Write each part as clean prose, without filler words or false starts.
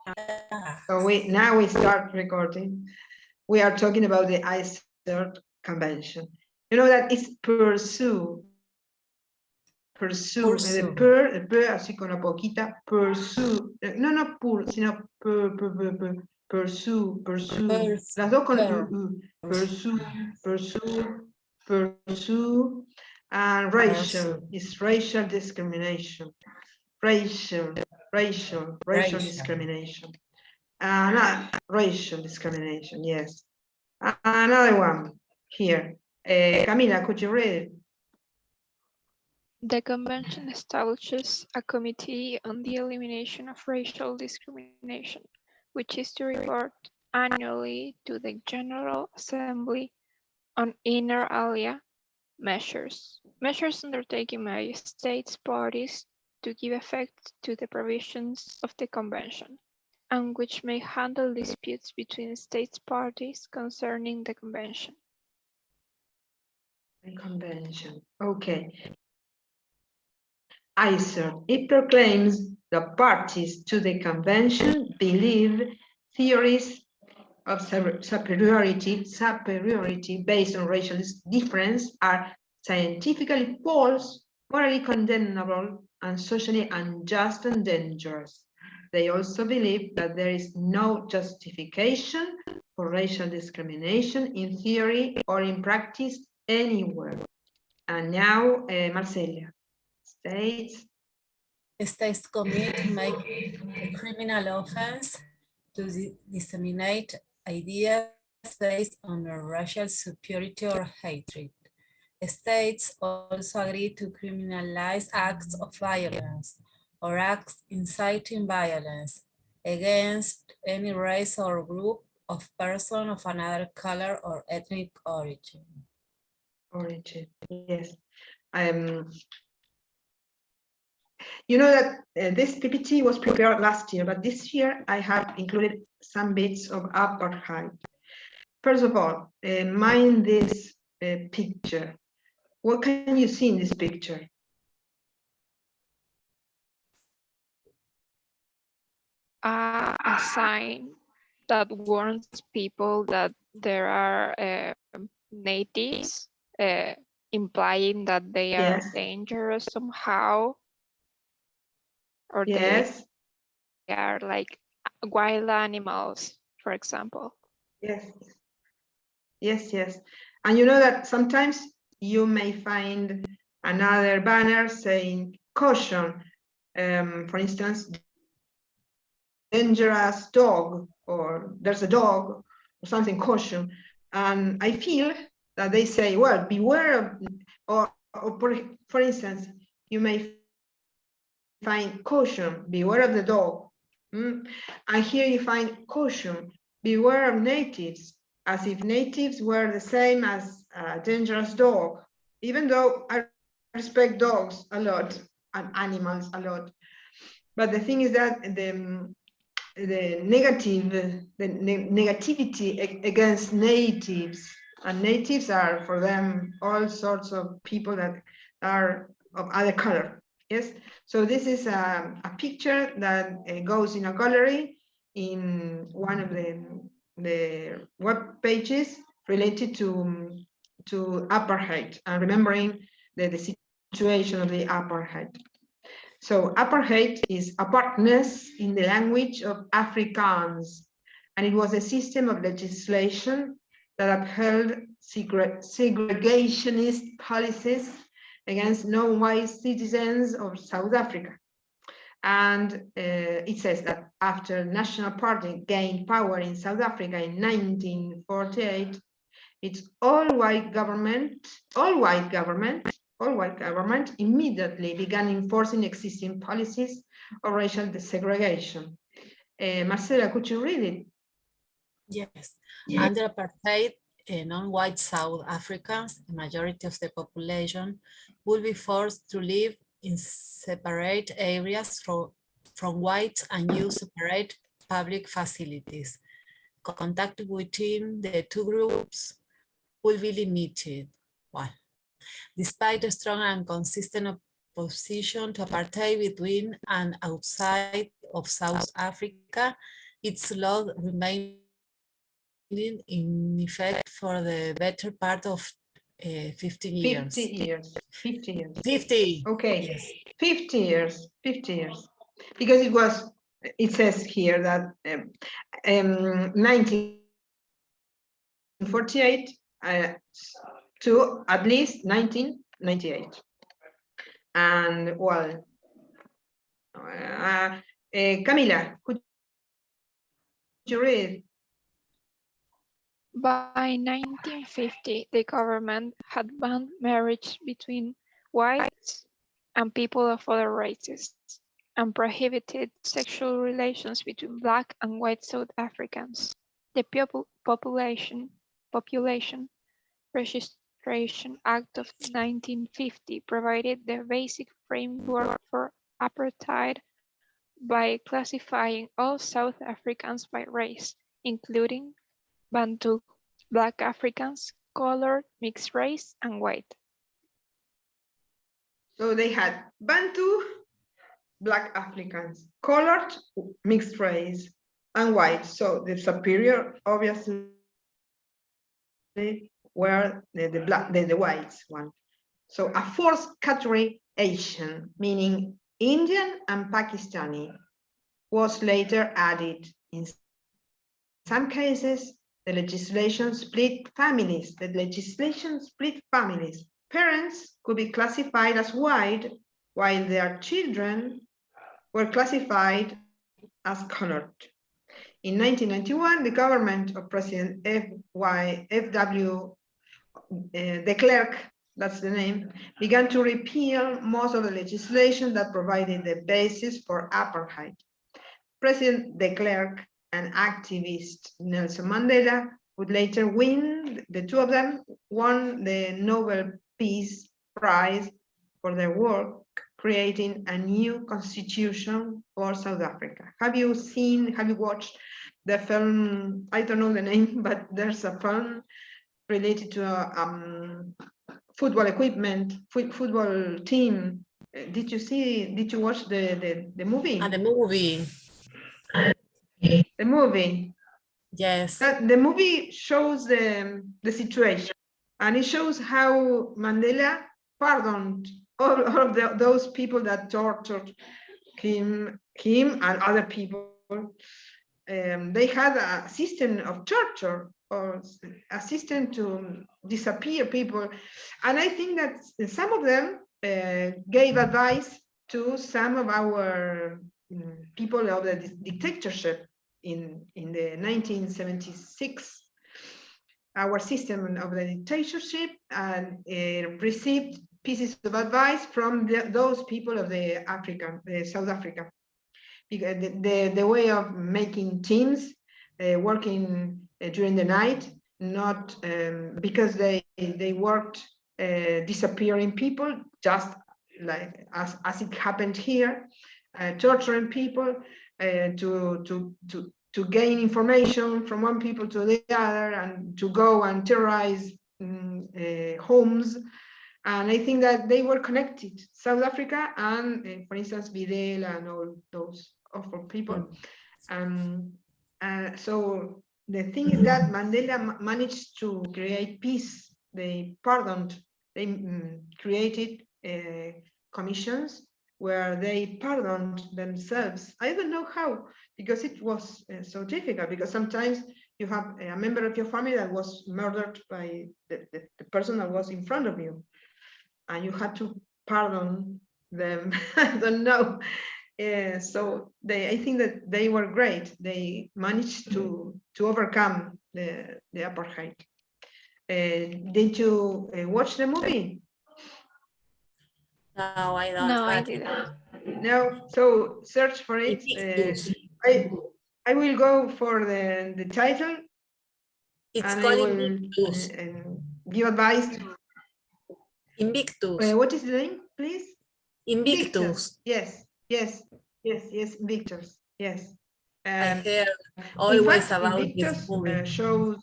So now we start recording. We are talking about the ICERD convention. You know that it's pursue, the per así con la poquita, pursue, no pur, sino pursue, las dos con pursue, and racial, is racial discrimination, racial discrimination. Racial discrimination, yes. Another one here. Camila, could you read it? The convention establishes a committee on the elimination of racial discrimination, which is to report annually to the General Assembly on inter alia measures undertaken by states parties to give effect to the provisions of the convention, and which may handle disputes between states parties concerning the convention. Convention, okay. ICERD, it proclaims the parties to the convention believe theories of superiority based on racial difference are scientifically false, morally condemnable, and socially unjust and dangerous. They also believe that there is no justification for racial discrimination in theory or in practice anywhere. And now, Marcela. States commit to make a criminal offense to disseminate ideas based on racial superiority or hatred. States also agree to criminalize acts of violence or acts inciting violence against any race or group of person of another color or ethnic origin. Yes. You know that this PPT was prepared last year, but this year I have included some bits of apartheid. First of all, mind this picture. What can you see in this picture? A sign that warns people that there are natives, implying that they are dangerous somehow, or they are like wild animals, for example. Yes. And you know that sometimes you may find another banner saying caution, for instance, dangerous dog, or there's a dog, or something, caution. And I feel that they say, well, beware of, or for instance, you may find caution, beware of the dog. And here you find caution, beware of natives, as if natives were the same as a dangerous dog, even though I respect dogs a lot and animals a lot. But the thing is that the negativity against natives, and natives are for them all sorts of people that are of other color. Yes, so this is a picture that goes in a gallery in one of the web pages related to apartheid, and remembering the situation of the apartheid. So apartheid is apartness in the language of Afrikaans, and it was a system of legislation that upheld segregationist policies against non-white citizens of South Africa. And it says that after the National Party gained power in South Africa in 1948, its all-white government immediately began enforcing existing policies of racial segregation. Marcela, could you read it? Yes. Under apartheid, non-white South Africans, the majority of the population, will be forced to live in separate areas from whites and use separate public facilities. Contact between the two groups will be limited. Well, despite a strong and consistent opposition to apartheid between and outside of South Africa, its law remained in effect for the better part of 15 years. 50 years. 50 years. 50. Okay. Yes. 50 years. 50 years. Because it says here that 1948 to at least 1998. And well, Camila, could you read? By 1950, the government had banned marriage between whites and people of other races, and prohibited sexual relations between Black and white South Africans. The Population Registration Act of 1950 provided the basic framework for apartheid by classifying all South Africans by race, including Bantu, Black Africans, colored, mixed race, and white. So they had Bantu, Black Africans, colored, mixed race, and white. So the superior, obviously, were the whites one. So a fourth category, Asian, meaning Indian and Pakistani, was later added. In some cases, the legislation split families. Parents could be classified as white, while their children were classified as colored. In 1991, the government of President F.W. de Klerk, that's the name, began to repeal most of the legislation that provided the basis for apartheid. President de Klerk and activist Nelson Mandela would later win, the two of them won the Nobel Peace Prize for their work creating a new constitution for South Africa. Have you watched the film? I don't know the name, but there's a film related to football equipment, football team. Did you watch the movie? And the movie. The movie. Yes. The movie shows the situation, and it shows how Mandela pardoned all of those people that tortured him and other people. They had a system of torture or a system to disappear people. And I think that some of them gave advice to some of our people of the dictatorship in the 1976. Our system of the dictatorship and received pieces of advice from those people of South Africa. Because the way of making teams working during the night, not because they worked disappearing people, just like as it happened here, torturing people to gain information from one people to the other and to go and terrorize homes. And I think that they were connected, South Africa and, for instance, Adela and all those awful people. So the thing is that Mandela managed to create peace. They pardoned, they created commissions where they pardoned themselves. I don't know how, because it was so difficult, because sometimes you have a member of your family that was murdered by the person that was in front of you, and you had to pardon them. I don't know. So I think that they were great. They managed to overcome the apartheid. Did you watch the movie? No, I don't. No, I didn't. No, so search for it. I will go for the title. It's and called I will Invictus. Give advice. Invictus. What is the name, please? Invictus. Yes, Invictus. Yes. I hear always fact, about Invictus this movie. Shows.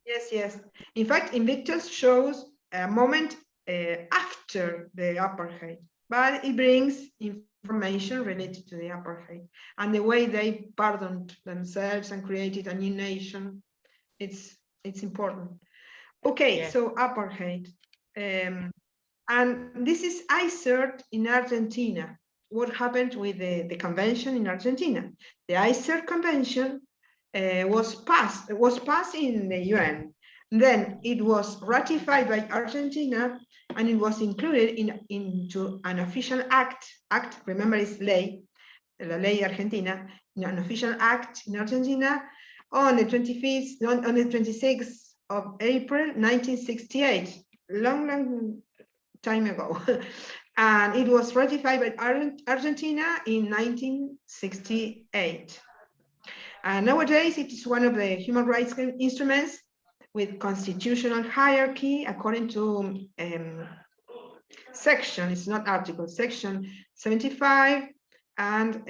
Yes. In fact, Invictus shows a moment after the apartheid, but it brings information related to the apartheid and the way they pardoned themselves and created a new nation. It's important. Okay, Yeah. so apartheid. And this is ICERD in Argentina. What happened with the convention in Argentina? The ICERD convention was passed in the UN. Then it was ratified by Argentina and it was included into an official act. Remember, it's ley, la ley argentina, in an official act in Argentina on the 26th of April 1968. Long time ago. And it was ratified by Argentina in 1968. And nowadays, it is one of the human rights instruments with constitutional hierarchy according to section, it's not article, section 75 and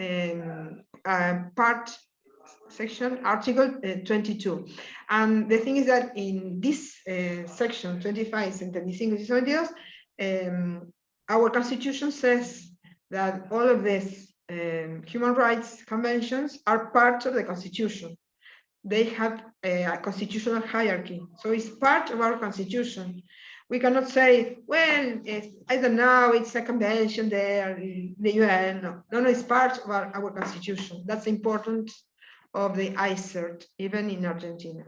part section article 22. And the thing is that in this section 25 and 25 our constitution says that all of these human rights conventions are part of the constitution. They have a constitutional hierarchy, so it's part of our constitution. We cannot say, well, I don't know, it's a convention there, the UN. No, it's part of our constitution. That's important of the ICERD, even in Argentina.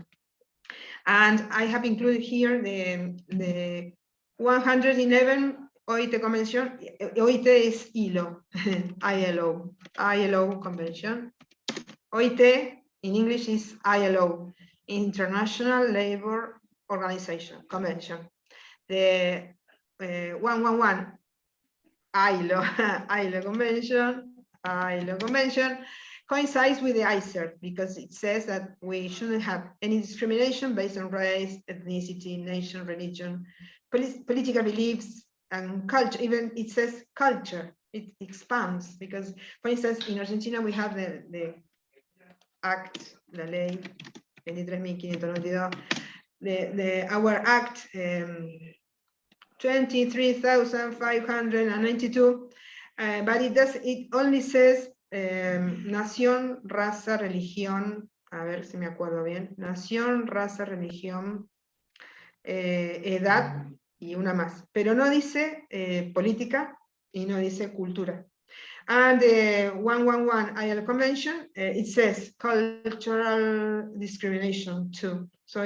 And I have included here the 111 OIT convention. OIT is ILO, ILO convention. OIT in English is ILO, International Labor Organization Convention. The 111 ILO convention coincides with the ICERD because it says that we shouldn't have any discrimination based on race, ethnicity, nation, religion, political beliefs, and culture. Even it says culture. It expands because, for instance, in Argentina we have the act, la ley 23.592, our act 23,592, but it only says nación, raza, religión, a ver si me acuerdo bien, nación, raza, religión, edad y una más, pero no dice política y no dice cultura. And the 111 ILO Convention, it says cultural discrimination too. So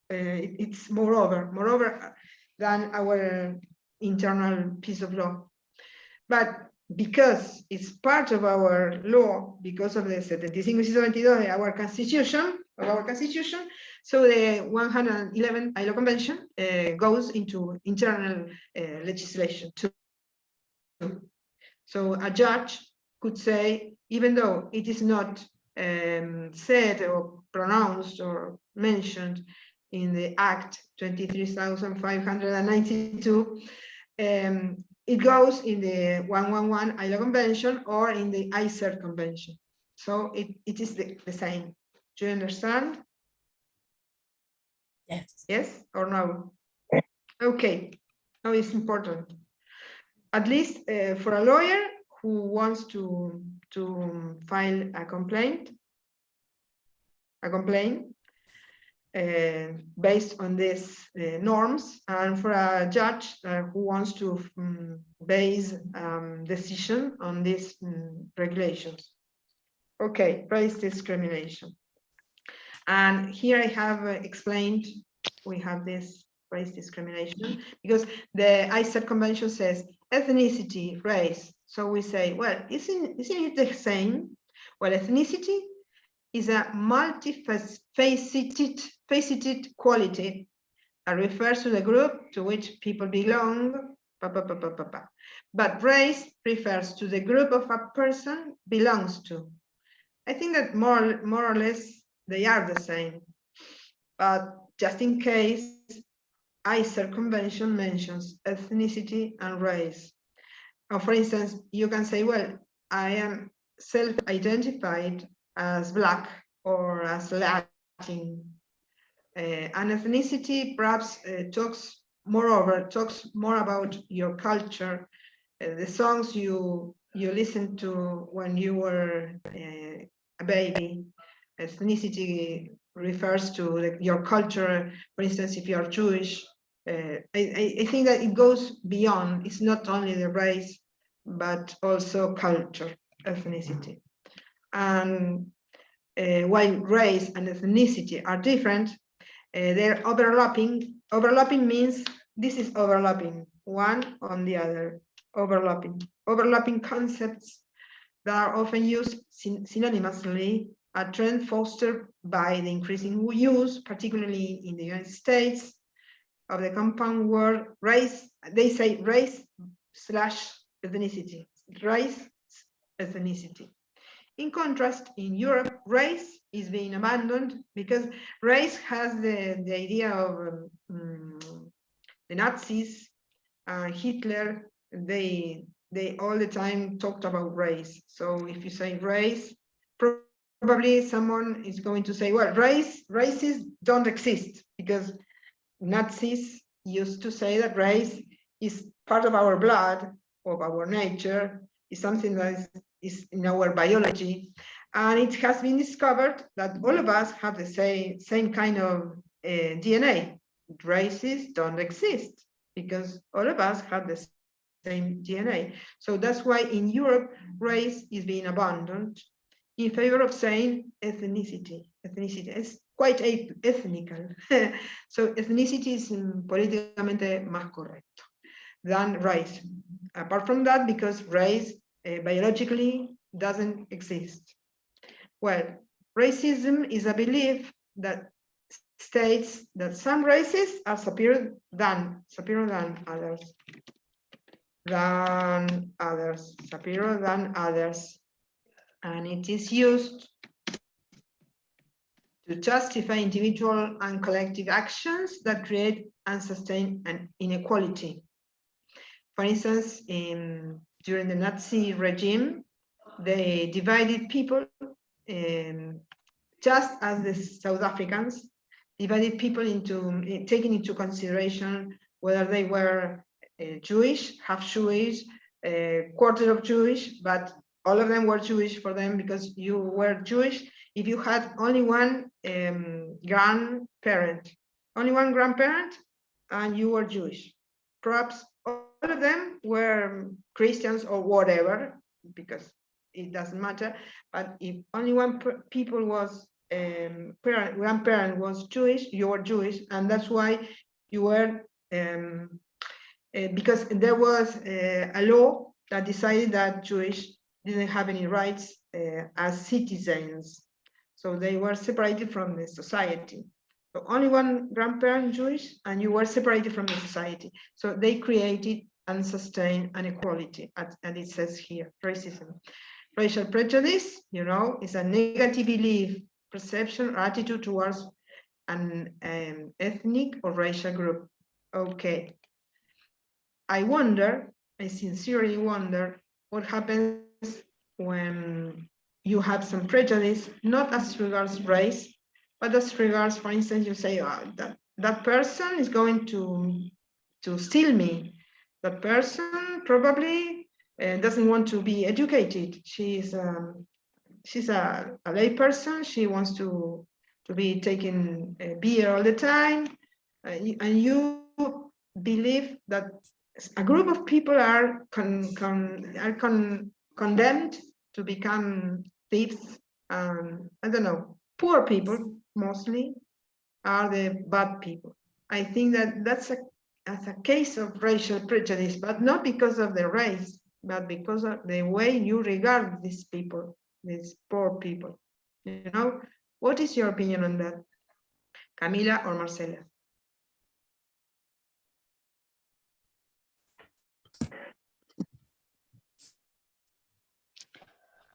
it's moreover than our internal piece of law. But because it's part of our law, because of the 75 of our constitution, so the 111 ILO Convention goes into internal legislation too. So a judge could say, even though it is not said or pronounced or mentioned in the Act 23,592, it goes in the 111 ILO Convention or in the ICERD Convention. So it is the same. Do you understand? Yes. Yes or no? Okay. Now it's important. At least for a lawyer who wants to file a complaint based on these norms, and for a judge who wants to base decision on these regulations. Okay, race discrimination. And here I have explained, we have this race discrimination because the ICERD Convention says ethnicity, race. So we say, well, isn't it the same? Well, ethnicity is a multifaceted quality that refers to the group to which people belong. But race refers to the group of a person belongs to. I think that more or less they are the same. But just in case, ICERD Convention mentions ethnicity and race. Or for instance, you can say, well, I am self-identified as Black or as Latin. And ethnicity perhaps talks moreover, talks more about your culture, the songs you listened to when you were a baby. Ethnicity refers to your culture. For instance, if you are Jewish, I think that it goes beyond. It's not only the race, but also culture, ethnicity. And while race and ethnicity are different, they're overlapping. Overlapping means this is overlapping, one on the other, overlapping. Overlapping concepts that are often used synonymously, a trend fostered by the increasing use, particularly in the United States, of the compound word race. They say race slash ethnicity, race, ethnicity. In contrast, in Europe, race is being abandoned because race has the idea of the Nazis, Hitler, they all the time talked about race. So if you say race, probably someone is going to say, well, races don't exist because Nazis used to say that race is part of our blood, of our nature, is something that is in our biology. And it has been discovered that all of us have the same kind of DNA. Races don't exist because all of us have the same DNA. So that's why in Europe, race is being abandoned in favor of saying ethnicity. Ethnicity is quite ethnical. So ethnicity is políticamente más correcto than race. Apart from that, because race biologically doesn't exist. Well, racism is a belief that states that some races are superior than others. Superior than others. And it is used to justify individual and collective actions that create and sustain an inequality. For instance, during the Nazi regime, they divided people, just as the South Africans divided people into, taking into consideration whether they were Jewish, half Jewish, quarter of Jewish, but all of them were Jewish for them because you were Jewish if you had only one grandparent, and you were Jewish. Perhaps all of them were Christians or whatever, because it doesn't matter. But if only one people was grandparent was Jewish, you were Jewish, and that's why you were because there was a law that decided that Jewish didn't have any rights as citizens. So they were separated from the society. So only one grandparent Jewish, and you were separated from the society. So they created and sustained an equality, and it says here, racism. Racial prejudice, you know, is a negative belief, perception, or attitude towards an ethnic or racial group. Okay. I sincerely wonder what happens when you have some prejudice, not as regards race, but as regards, for instance, you say, oh, that person is going to steal me. That person probably doesn't want to be educated. She's a lay person. She wants to be taking beer all the time, and you believe that a group of people are condemned to become thieves. I don't know. Poor people mostly are the bad people. I think that that's a case of racial prejudice, but not because of the race, but because of the way you regard these people, these poor people. You know, what is your opinion on that, Camila or Marcela?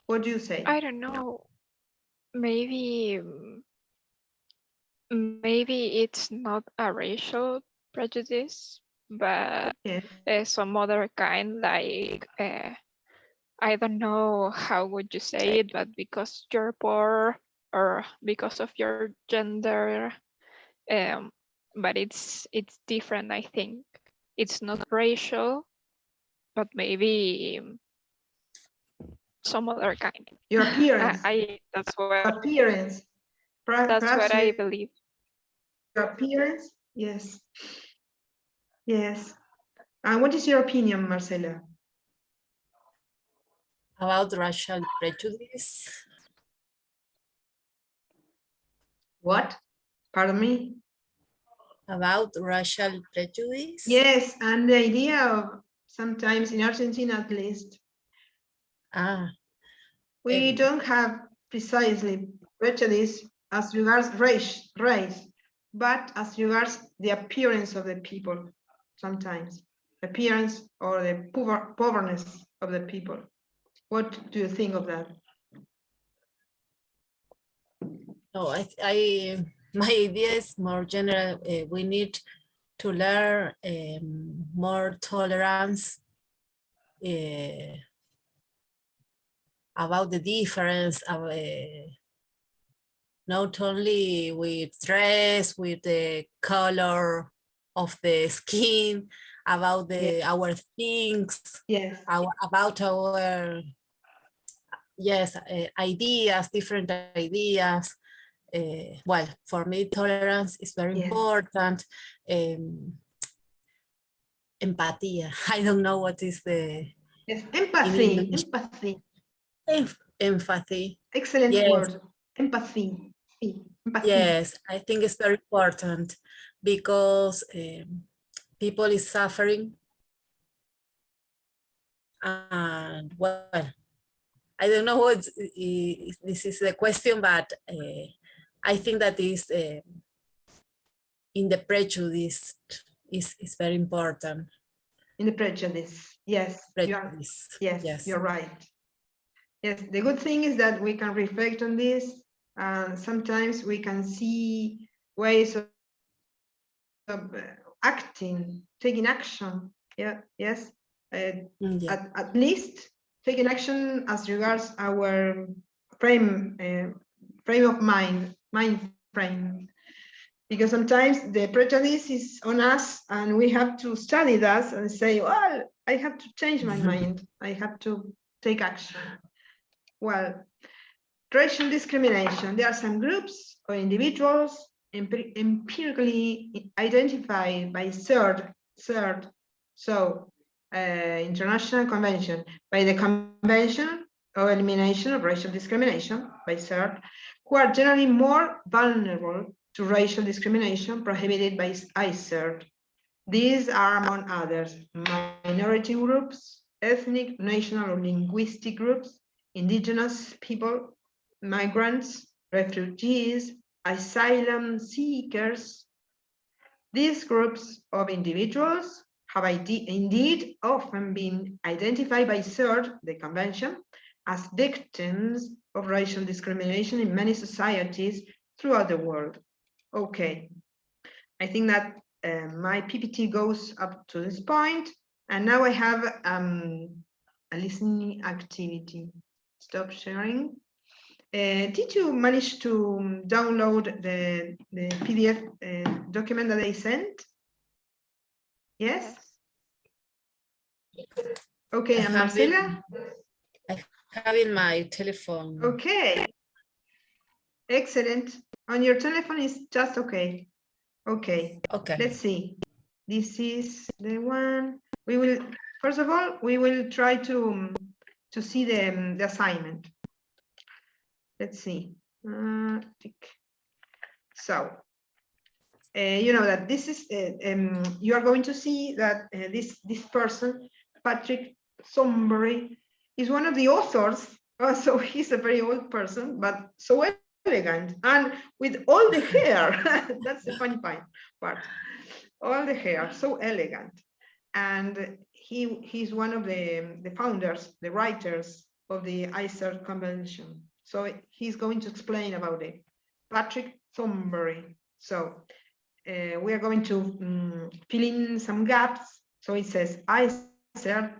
What do you say? I don't know. Maybe it's not a racial prejudice, but Yeah. some other kind, like I don't know how would you say it, but because you're poor or because of your gender, but it's different, I think. It's not racial, but maybe some other kind. Your appearance. That's Appearance. what Perhaps I believe. your appearance. Yes. Yes. And what is your opinion, Marcela? About racial prejudice. What? Pardon me? About racial prejudice. Yes, and the idea of sometimes in Argentina at least, we don't have precisely prejudice as regards race, but as regards the appearance of the people sometimes, appearance or the poorness of the people. What do you think of that? No, my idea is more general. We need to learn more tolerance about the difference of not only with dress, with the color of the skin, about the our things, Yes, about our ideas, different ideas. Well, for me, tolerance is very important. Empatía. I don't know what is the empathy. Empathy. Excellent word. Empathy. Yes, I think it's very important because people is suffering, and well, I don't know what this is the question, but I think that is in the prejudice is very important. In the prejudice, yes. Prejudice. Yes, you're right. Yes, the good thing is that we can reflect on this, and sometimes we can see ways of acting, taking action. Yeah, yes. At least taking action as regards our frame of mind frame. Because sometimes the prejudice is on us and we have to study that and say, well, I have to change my mind. I have to take action. Well, racial discrimination. There are some groups or individuals empirically identified by ICERD, so International Convention, by the Convention of Elimination of Racial Discrimination, by ICERD, who are generally more vulnerable to racial discrimination prohibited by ICERD. These are, among others, minority groups, ethnic, national, or linguistic groups, indigenous people, migrants, refugees, asylum seekers. These groups of individuals have indeed often been identified by ICERD, the convention, as victims of racial discrimination in many societies throughout the world. Okay, I think that my PPT goes up to this point, and now I have a listening activity. Stop sharing. Did you manage to download the PDF document that I sent? Yes? Okay, and Marcela? I have in my telephone. Okay. Excellent. On your telephone is just okay. Okay. Let's see. This is the one. We will, first of all, we will try to see the assignment. Let's see. So, you know that this is, you are going to see that this person, Patrick Sombury, is one of the authors. So he's a very old person, but so elegant and with all the hair. That's the funny part. All the hair, so elegant. And he's one of the founders, the writers of the ICERD Convention. So he's going to explain about it. Patrick Thornberry. So we are going to fill in some gaps. So it says ICERD.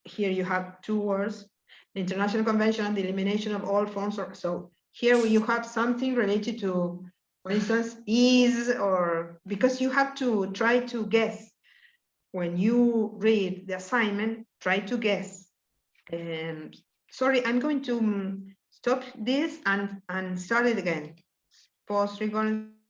Here you have two words, the International Convention on the Elimination of All Forms of, so here you have something related to For instance, is, or because you have to try to guess. When you read the assignment, try to guess. Sorry, I'm going to stop this and start it again. Pause recording.